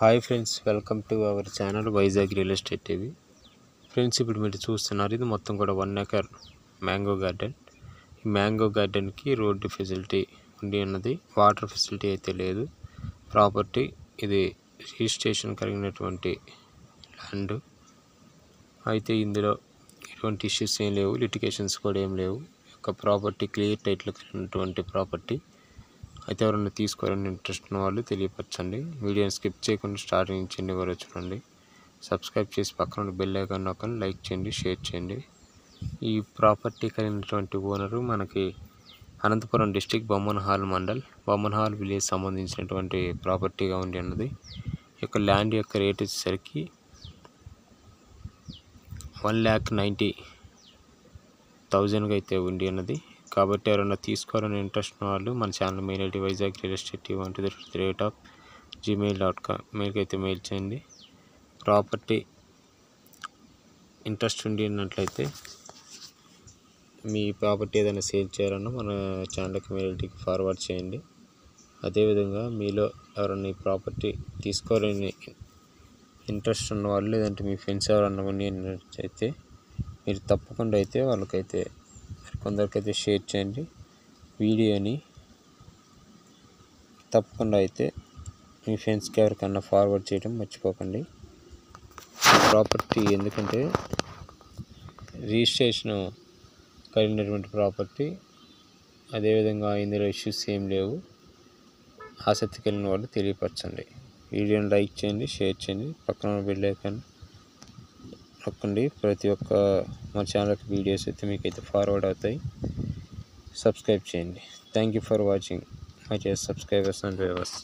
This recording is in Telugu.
Hi friends, welcome to our channel Vizag real estate TV. Friends, ఇప్పుడు మీరు చూస్తున్నారు ఇది మొత్తం కూడా 1 ఎకర్ మ్యాంగో గార్డెన్. ఈ మ్యాంగో గార్డెన్కి రోడ్డు ఫెసిలిటీ ఉండి ఉన్నది, వాటర్ ఫెసిలిటీ అయితే లేదు. ప్రాపర్టీ ఇది రిజిస్ట్రేషన్ కలిగినటువంటి ల్యాండ్ అయితే ఇందులో ఎటువంటి ఇష్యూస్ ఏం లేవు, లిటిగేషన్స్ కూడా ఏం లేవు. ఒక ప్రాపర్టీ క్లియర్ టైటిల్ కలిగినటువంటి ప్రాపర్టీ అయితే ఎవరైనా తీసుకోవాలని ఇంట్రెస్ట్ ఉన్న వాళ్ళు తెలియపరచండి. వీడియోని స్కిప్ చేయకుండా స్టార్టింగ్ నుంచి ఎండ్ వరకు చూడండి. సబ్స్క్రైబ్ చేసి పక్కన బెల్ ఐకాన్ నొక్కండి, లైక్ చేయండి, షేర్ చేయండి. ఈ ప్రాపర్టీ కలిగినటువంటి ఓనరు మనకి అనంతపురం డిస్టిక్ బొమ్మనహాల్ మండల్, బొమ్మనహాల్ విలేజ్ సంబంధించినటువంటి ప్రాపర్టీగా ఉండి ఉన్నది. ఈ యొక్క ల్యాండ్ యొక్క రేట్ వచ్చేసరికి 1,90,000 అయితే ఉండి ఉన్నది. కాబట్టి ఎవరైనా తీసుకోవాలని ఇంట్రెస్ట్ ఉన్న వాళ్ళు మన channel mail ID Vizag real estate TV 123@gmail.com మెయిల్కి అయితే మెయిల్ చేయండి. ప్రాపర్టీ ఇంట్రెస్ట్ ఉండి ఉన్నట్లయితే మీ ప్రాపర్టీ ఏదైనా సేల్ చేయాలన్నా మన ఛానల్కి మెయిల్ ఐడికి ఫార్వర్డ్ చేయండి. అదేవిధంగా మీలో ఎవరైనా ఈ ప్రాపర్టీ తీసుకోవాలని ఇంట్రెస్ట్ ఉన్న వాళ్ళు లేదంటే మీ ఫ్రెండ్స్ ఎవరన్నా ఉన్నట్లయితే మీరు తప్పకుండా అయితే వాళ్ళకైతే కొందరికైతే షేర్ చేయండి. వీడియోని తప్పకుండా అయితే మీ ఫ్రెండ్స్కి ఎవరికన్నా ఫార్వర్డ్ చేయడం మర్చిపోకండి. ప్రాపర్టీ ఎందుకంటే రిజిస్ట్రేషన్ కలిగినటువంటి ప్రాపర్టీ, అదేవిధంగా ఇందులో ఇష్యూస్ ఏం లేవు. ఆసక్తి కలిగిన వాళ్ళు తెలియపరచండి. వీడియోని లైక్ చేయండి, షేర్ చేయండి, పక్కన బెల్ ఐకాన్ నొక్కండి. ప్రతి ఒక్క మన ఛానల్కి వీడియోస్ అయితే మీకైతే ఫార్వర్డ్ అవుతాయి. సబ్స్క్రైబ్ చేయండి. Thank you for watching my subscribers and viewers.